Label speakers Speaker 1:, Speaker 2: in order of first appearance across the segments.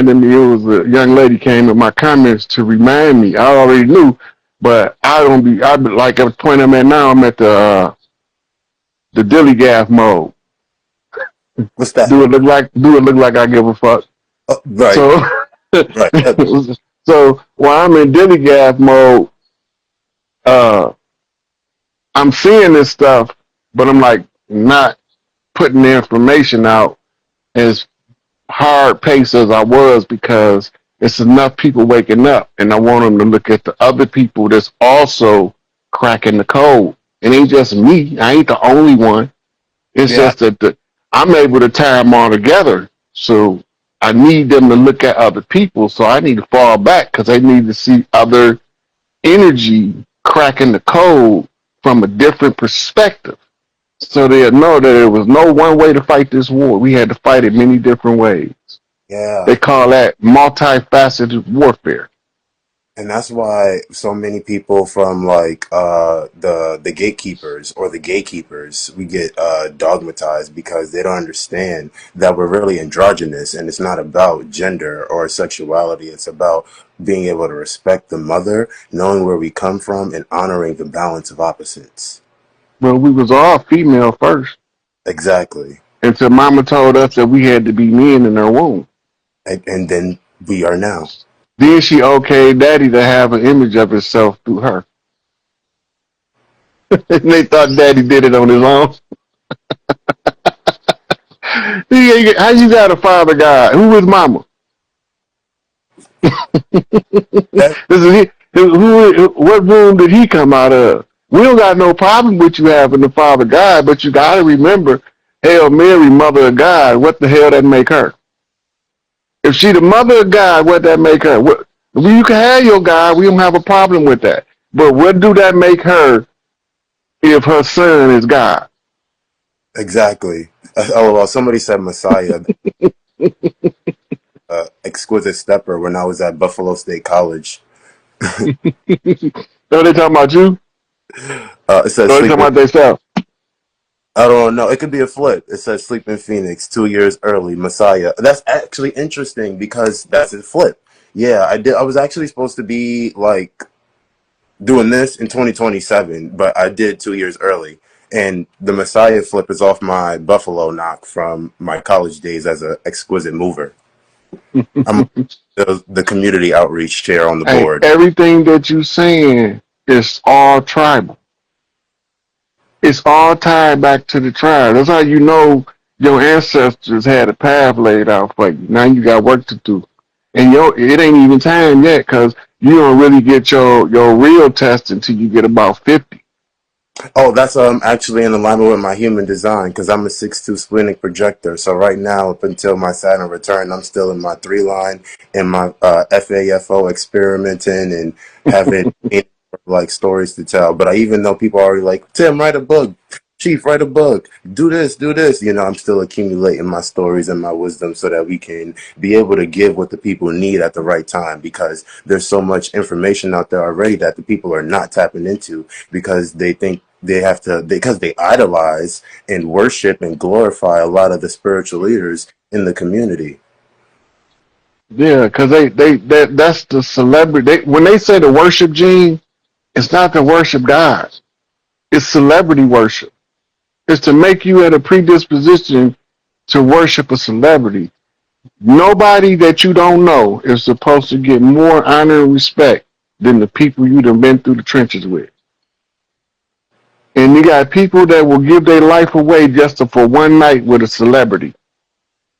Speaker 1: reminded me. It was a young lady came in my comments to remind me. I already knew, but I be like at the point I'm at now. I'm at the dilly gaff mode.
Speaker 2: What's that?
Speaker 1: Do it look like I give a fuck.
Speaker 2: Oh, right,
Speaker 1: So
Speaker 2: right.
Speaker 1: so while I'm in dilly gaff mode, uh, I'm seeing this stuff, but I'm like not putting the information out as hard pace as I was because it's enough people waking up, and I want them to look at the other people that's also cracking the code. It ain't just me. I ain't the only one. It's
Speaker 2: Yeah,
Speaker 1: just that I'm able to tie them all together. So I need them to look at other people. So I need to fall back because they need to see other energy cracking the code from a different perspective. So they'll know that there was no one way to fight this war. We had to fight it many different ways.
Speaker 2: yeah.
Speaker 1: They call that multifaceted warfare.
Speaker 2: And that's why so many people from like the gatekeepers or the gatekeepers we get dogmatized because they don't understand that we're really androgynous and it's not about gender or sexuality. It's about being able to respect the mother, knowing where we come from, and honoring the balance of opposites.
Speaker 1: Well, we was all female first
Speaker 2: Exactly.
Speaker 1: until mama told us that we had to be men in our womb.
Speaker 2: And then we are now.
Speaker 1: Then she okayed daddy to have an image of himself through her. And they thought daddy did it on his own. How you got a father God? Who is mama?
Speaker 2: That,
Speaker 1: This is he, what room did he come out of? We don't got no problem with you having the father God, but you got to remember, Hail Mary, mother of God, what the hell that make her? If she the mother of God, what that make her? What, you can have your God, we don't have a problem with that. But what do that make her if her son is God?
Speaker 2: exactly. Oh well, somebody said Messiah, exquisite stepper when I was at Buffalo State College.
Speaker 1: So they talking about you?
Speaker 2: It says
Speaker 1: So they talking
Speaker 2: sleeping.
Speaker 1: about themselves?
Speaker 2: I don't know. It could be a flip. It says Sleeping Phoenix, 2 years early, Messiah. That's actually interesting because that's a flip. Yeah, I did. I was actually supposed to be like doing this in 2027, but I did 2 years early. And the Messiah flip is off my Buffalo knock from my college days as an exquisite mover. I'm the community outreach chair on the
Speaker 1: Hey,
Speaker 2: board.
Speaker 1: everything that you saying is all tribal. It's all tied back to the tribe. That's how you know your ancestors had a path laid out for you. Now you got work to do. And it ain't even time yet because you don't really get your real test until you get about 50.
Speaker 2: Oh, that's actually in alignment with my human design because I'm a 6'2" splenic projector. So right now, up until my Saturn return, I'm still in my 3 line and my FAFO experimenting and having like stories to tell. But I even know people are already like, Tim, write a book. Chief, write a book. Do this, do this. You know, I'm still accumulating my stories and my wisdom so that we can be able to give what the people need at the right time because there's so much information out there already that the people are not tapping into because they think they have to because they idolize and worship and glorify a lot of the spiritual leaders in the community.
Speaker 1: Yeah, because that's the celebrity. When they say the worship gene, it's not to worship God. It's celebrity worship. It's to make you at a predisposition to worship a celebrity. Nobody that you don't know is supposed to get more honor and respect than the people you done been through the trenches with. And you got people that will give their life away just for one night with a celebrity.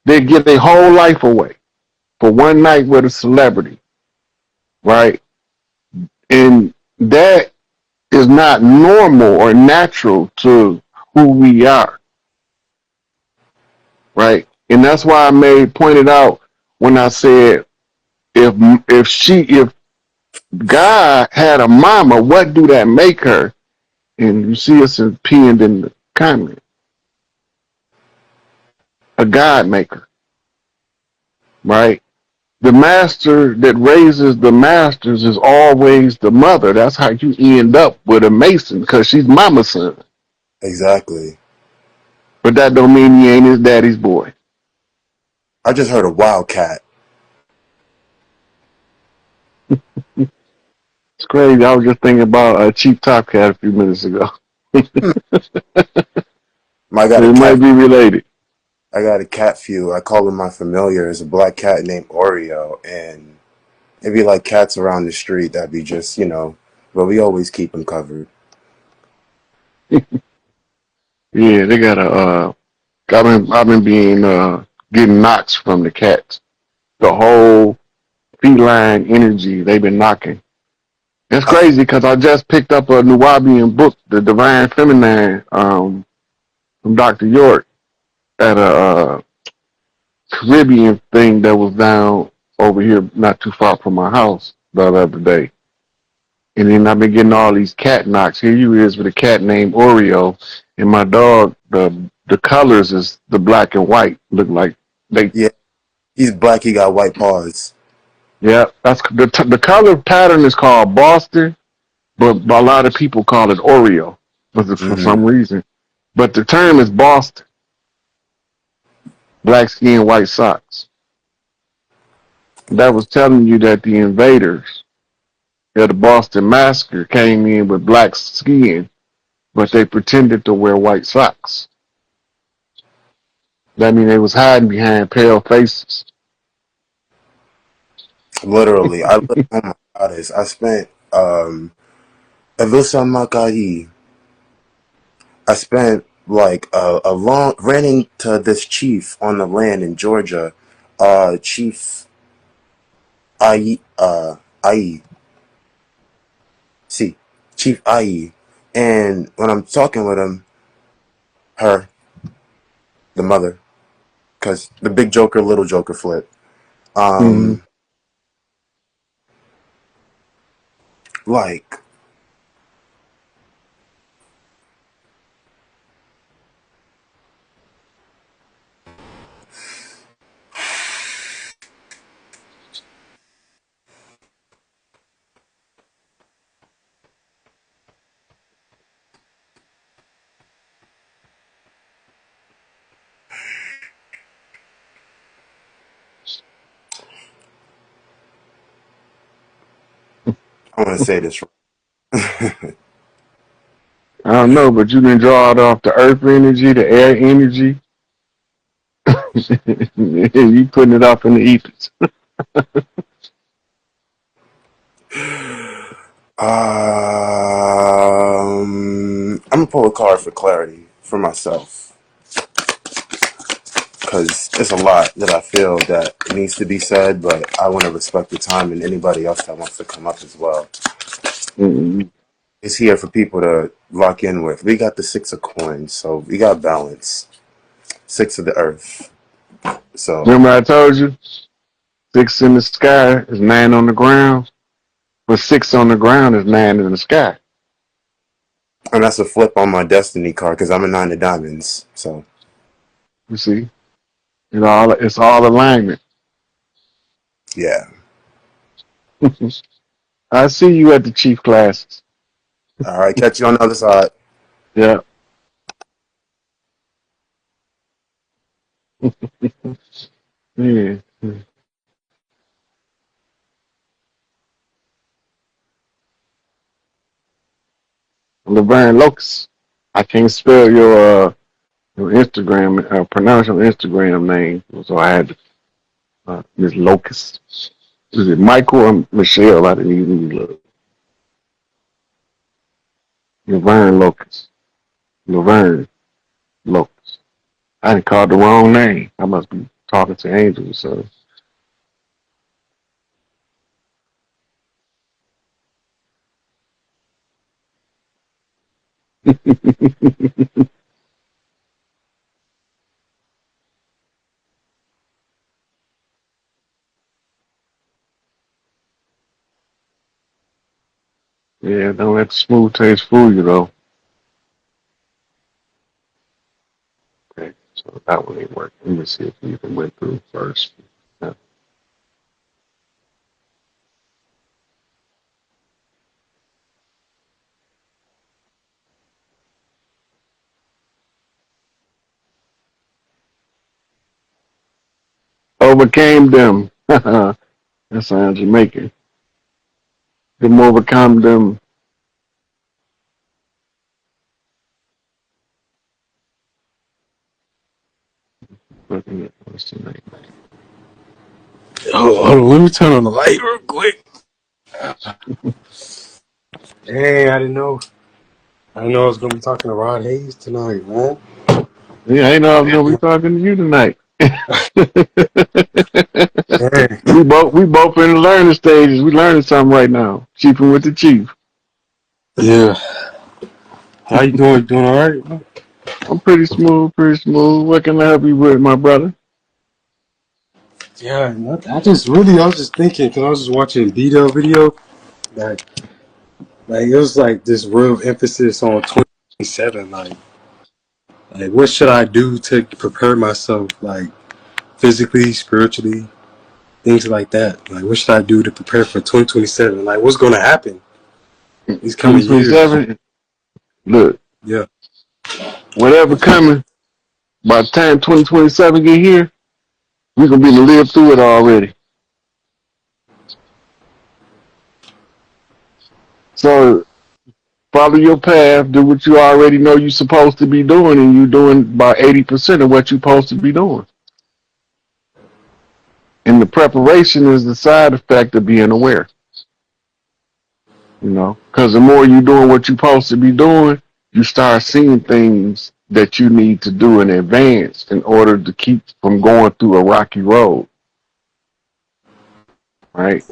Speaker 1: They give their whole life away for one night with a celebrity, right? And that is not normal or natural to who we are, right? And that's why I made pointed out when I said if if God had a mama, what do that make her? And you see us pinned in the comment, a God maker, right? The master that raises the masters is always the mother. That's how you end up with a Mason because she's mama's son.
Speaker 2: Exactly.
Speaker 1: But that don't mean he ain't his daddy's boy.
Speaker 2: I just heard a wildcat.
Speaker 1: crazy. I was just thinking about a cheap top cat a few minutes ago.
Speaker 2: I got a
Speaker 1: It might
Speaker 2: cat.
Speaker 1: be related.
Speaker 2: I got a cat few. I call him my familiar. It's a black cat named Oreo, and it'd be like cats around the street that be just, but we always keep them covered.
Speaker 1: Yeah, they got a. I've been being getting knocks from the cats. The whole feline energy they've been knocking. It's crazy because I just picked up a Nuwabian book, The Divine Feminine, from Dr. York at a Caribbean thing that was down over here not too far from my house the other day. And then I've been getting all these cat knocks. Here you is with a cat named Oreo, and my dog. The colors is the black and white. Look like they.
Speaker 2: Yeah, he's black. He got white paws.
Speaker 1: Yeah, that's the color pattern is called Boston, but a lot of people call it Oreo, but for
Speaker 2: Hmm.
Speaker 1: some reason. But the term is Boston, black skin, white socks. That was telling you that the invaders of the Boston Massacre came in with black skin, but they pretended to wear white socks. That means they was hiding behind pale faces.
Speaker 2: Literally, oh my goddess, I spent Elusa Makai. I spent like a long ran into this chief on the land in Georgia, Chief I I see Chief I, and when I'm talking with him, her the mother, because the big Joker, little Joker flip.
Speaker 1: Mm-hmm.
Speaker 2: Um, like I want to say this.
Speaker 1: I don't know, but you can draw it off the earth energy, the air energy, and you putting it off in the ethers.
Speaker 2: I'm gonna pull a card for clarity for myself because it's a lot that I feel that needs to be said, but I want to respect the time and anybody else that wants to come up as well.
Speaker 1: Mm-hmm.
Speaker 2: It's here for people to lock in with. We got the six of coins, so we got balance. Six of the earth. So,
Speaker 1: Remember I told you, six in the sky is nine on the ground, but six on the ground is nine in the sky.
Speaker 2: and that's a flip on my destiny card because I'm a nine of diamonds. So,
Speaker 1: You see, it's all alignment.
Speaker 2: yeah.
Speaker 1: I see you at the chief classes.
Speaker 2: All right, catch you on the other side.
Speaker 1: Yeah, yeah. Laverne Locust. I can't spell your Instagram, pronounce your Instagram name, so I had Miss Locust. Is it Michael or Michelle? I didn't even look. Laverne Locust. Laverne Locust. I didn't call the wrong name. I must be talking to Angel, so. Yeah, don't let the smooth taste fool you, though. Okay, so that one ain't working. Let me see if we even went through first. Yeah. Overcame them. That sounds Jamaican. them overcome them. What's the name?
Speaker 3: Hold on, let me turn on the light real quick. Dang, I didn't know. I didn't know I was gonna be talking to Rod Hayes tonight, man.
Speaker 1: Yeah, I know I was gonna be talking to you tonight.
Speaker 3: Dang.
Speaker 1: we both in the learning stages. We learning something right now. Chiefing with the chief.
Speaker 3: Yeah. How you doing? You doing all right, man?
Speaker 1: I'm pretty smooth, pretty smooth. What can I help you with, my brother?
Speaker 3: Yeah, I was just thinking, because I was just watching Vito video, like, it was like this real emphasis on 2027, like what should I do to prepare myself, like physically, spiritually, things like that. Like, what should I do to prepare for 2027? Like, what's gonna happen these coming years?
Speaker 1: 2027. Look,
Speaker 3: Yeah,
Speaker 1: whatever coming by the time 2027 get here, we gonna be to live through it already. So follow your path, do what you already know you're supposed to be doing, and you're doing about 80% of what you're supposed to be doing. And the preparation is the side effect of being aware. Because the more you're doing what you're supposed to be doing, you start seeing things that you need to do in advance in order to keep from going through a rocky road, right?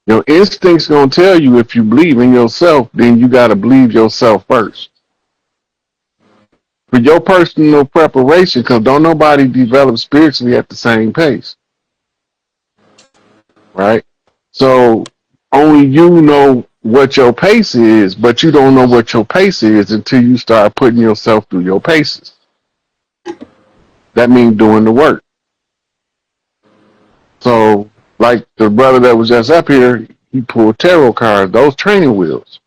Speaker 1: Your instincts gonna tell you if you believe in yourself, then you gotta believe yourself first. For your personal preparation, because don't nobody develop spiritually at the same pace, right? So only you know what your pace is, but you don't know what your pace is until you start putting yourself through your paces. That means doing the work. So, like the brother that was just up here, he pulled tarot cards, those training wheels,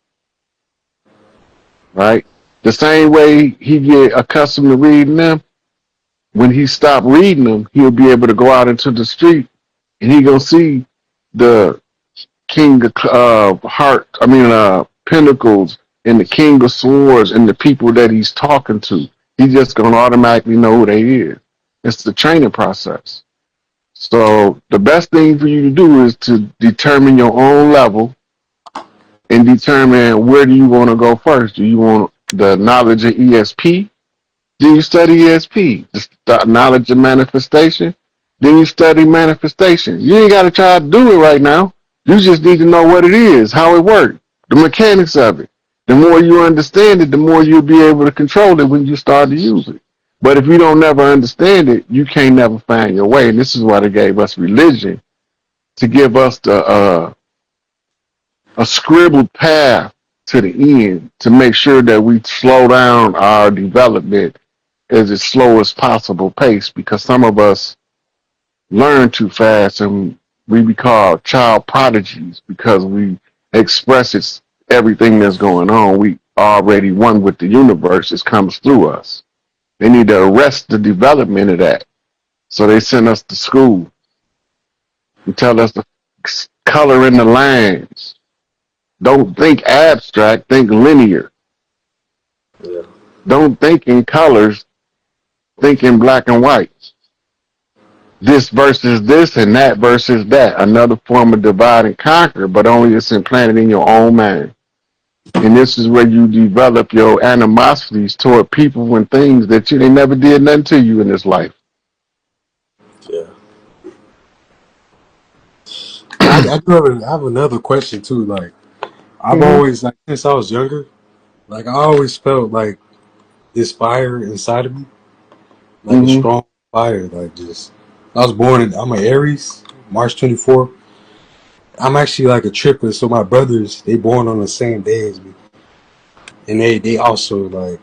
Speaker 1: right? The same way he get accustomed to reading them, when he stopped reading them, he'll be able to go out into the street and he gonna see the king of pentacles and the king of swords and the people that he's talking to. He's just gonna automatically know who they is. It's the training process. So the best thing for you to do is to determine your own level and determine where do you want to go first. Do you want the knowledge of ESP? Then you study ESP. The knowledge of manifestation. Then you study manifestation. You ain't got to try to do it right now. You just need to know what it is, how it works, the mechanics of it. The more you understand it, the more you'll be able to control it when you start to use it. But if you don't never understand it, you can't never find your way. And this is why they gave us religion, to give us a scribbled path to the end to make sure that we slow down our development as as slow as possible pace, because some of us learn too fast and we be called child prodigies because we express everything that's going on. We already one with the universe. It comes through us. They need to arrest the development of that. So they send us to school and tell us to color in the lines. Don't think abstract, think linear.
Speaker 3: yeah,
Speaker 1: Don't think in colors, think in black and white. This versus this and that versus that. Another form of divide and conquer, but only it's implanted in your own mind. And this is where you develop your animosities toward people and things that they never did nothing to you in this life.
Speaker 3: yeah. I have another question too. Like, I've
Speaker 1: Mm-hmm.
Speaker 3: always, like, since I was younger, like, I always felt like this fire inside of me, like a
Speaker 1: Mm-hmm.
Speaker 3: strong fire. Like, just, I'm an Aries, March 24th. I'm actually like a triplet, so my brothers, they born on the same day as me. And they also, like,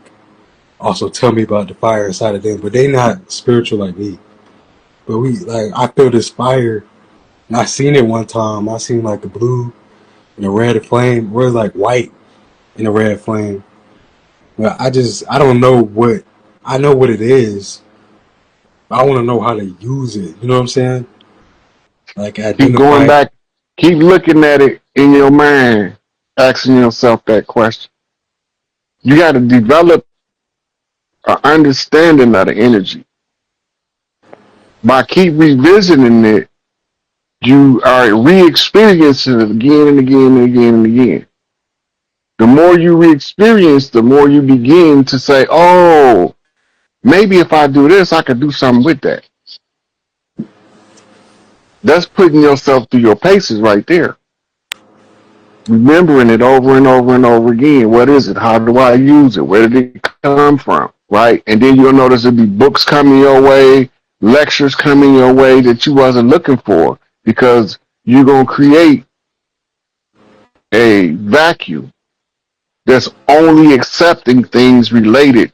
Speaker 3: also tell me about the fire inside of them, but they not spiritual like me. But I feel this fire, and I seen it one time. I seen like a blue and a red flame, or like white and a red flame. But I don't know I know what it is. But I want to know how to use it. You know what I'm saying? Like,
Speaker 1: Keep going
Speaker 3: identify it.
Speaker 1: back. Keep looking at it in your mind, asking yourself that question. You got to develop an understanding of the energy. By keep revisiting it, you are re-experiencing it again and again and again and again. The more you re-experience, the more you begin to say, oh, maybe if I do this, I could do something with that. That's putting yourself through your paces right there. Remembering it over and over and over again. What is it? How do I use it? Where did it come from? Right? And then you'll notice there'll be books coming your way, lectures coming your way that you wasn't looking for because you're going to create a vacuum that's only accepting things related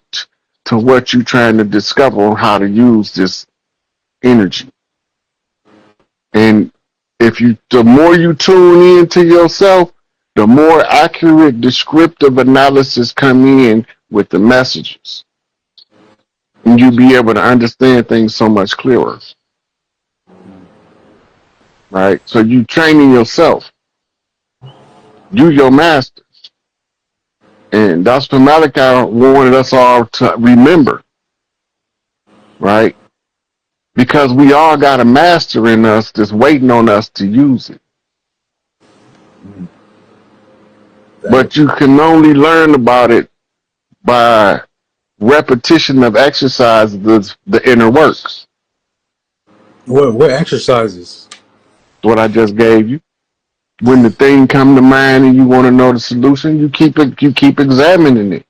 Speaker 1: to what you're trying to discover on how to use this energy. And the more you tune into yourself, the more accurate descriptive analysis come in with the messages. And you'll be able to understand things so much clearer. Right? So you training yourself. You your master. And that's what Malachi wanted us all to remember. Right? Because we all got a master in us that's waiting on us to use it. But you can only learn about it by repetition of exercise, the inner works.
Speaker 3: What exercises?
Speaker 1: What I just gave you. When the thing come to mind and you want to know the solution, you keep examining it.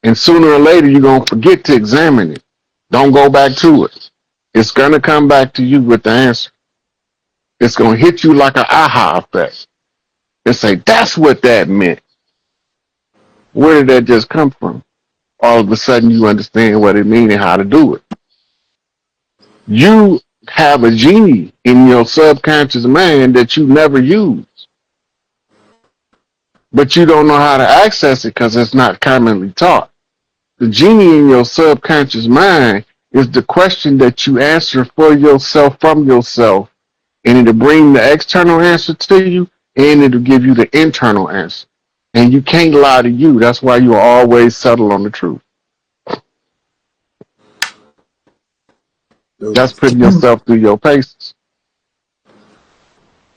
Speaker 1: And sooner or later you're gonna forget to examine it. Don't go back to it. It's gonna come back to you with the answer. It's gonna hit you like an aha effect. And say, that's what that meant. Where did that just come from? All of a sudden you understand what it means and how to do it. You have a genie in your subconscious mind that you never use. But you don't know how to access it because it's not commonly taught. The genie in your subconscious mind is the question that you answer for yourself from yourself, and it'll bring the external answer to you, and it'll give you the internal answer. And you can't lie to you. That's why you always settle on the truth. That's putting yourself through your paces.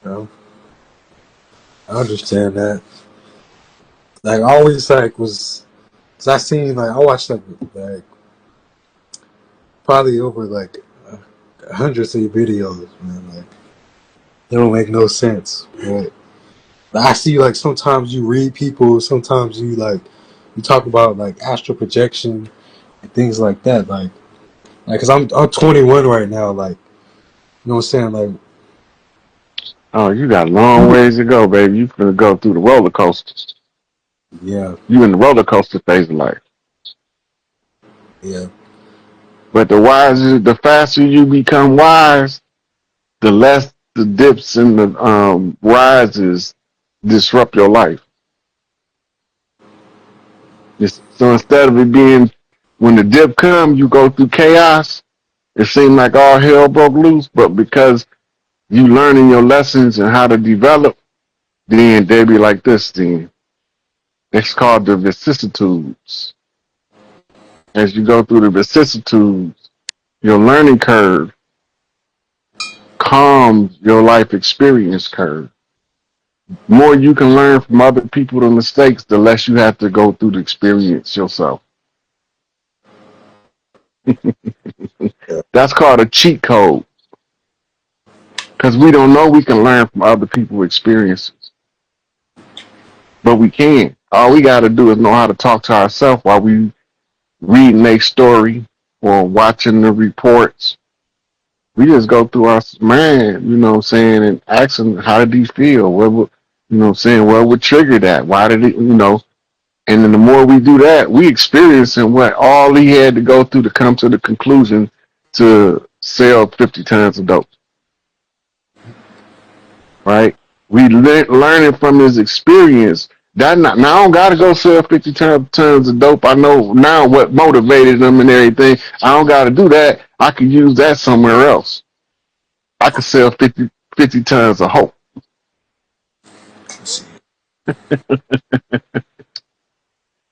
Speaker 3: No, I understand that. Like I always was, cause I seen I watched like probably over like hundreds of videos, man. Like they don't make no sense. But I see like sometimes you read people, sometimes you talk about like astral projection and things like that. Cause I'm 21 right now. Like you know what I'm saying? Like
Speaker 1: Oh, you got a long ways to go, baby. You finna go through the roller coasters.
Speaker 3: yeah,
Speaker 1: You in the roller coaster phase of life.
Speaker 3: yeah.
Speaker 1: But the faster you become wise, the less the dips and the rises disrupt your life. So instead of it being when the dip comes, you go through chaos. It seemed like all hell broke loose, but because you learning your lessons and how to develop, then they be like this. Then it's called the vicissitudes. As you go through the vicissitudes, your learning curve calms your life experience curve. More you can learn from other people the mistakes, the less you have to go through the experience yourself. That's called a cheat code. Because we don't know we can learn from other people's experiences. But we can. All we got to do is know how to talk to ourselves while we reading their story or watching the reports. We just go through our mind, you know what I'm saying, and asking how did he feel? What would, you know what I'm saying, what would trigger that? Why did it, and then the more we do that, we experiencing what all he had to go through to come to the conclusion to sell 50 tons of dope. Right? We learning from his experience. Now I don't gotta go sell 50 tons of dope. I know now what motivated them and everything. I don't gotta do that. I could use that somewhere else. I could sell 50 tons of hope.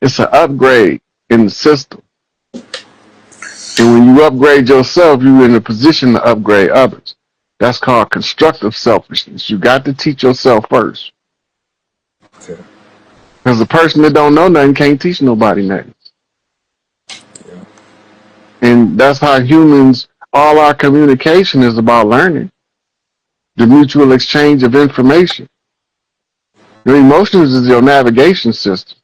Speaker 1: It's an upgrade in the system. And when you upgrade yourself, you're in a position to upgrade others. That's called constructive selfishness. You got to teach yourself first.
Speaker 3: Okay.
Speaker 1: Because the person that don't know nothing can't teach nobody nothing.
Speaker 3: Yeah.
Speaker 1: And that's how humans, all our communication is about learning. The mutual exchange of information. Your emotions is your navigation system.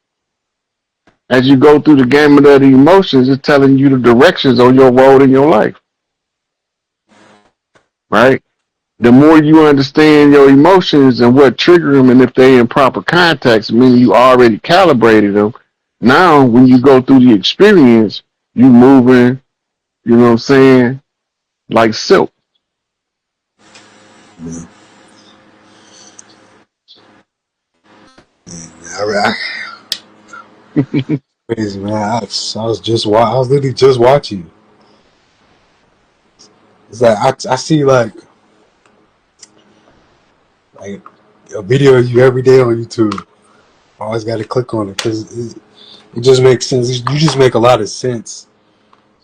Speaker 1: As you go through the gamut of the emotions, it's telling you the directions on your road in your life. Right? The more you understand your emotions and what trigger them, and if they're in proper context, meaning you already calibrated them. Now, when you go through the experience, you moving, you know what I'm saying, like silk.
Speaker 3: Yeah. I, crazy, man. I was literally just watching. It's like I see like a video of you every day on YouTube. I always got to click on it because it just makes sense. You just make a lot of sense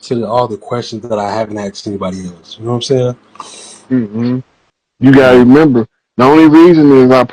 Speaker 3: to all the questions that I haven't asked anybody else. You know what I'm saying?
Speaker 1: You got to
Speaker 3: Yeah.
Speaker 1: remember, the only reason is I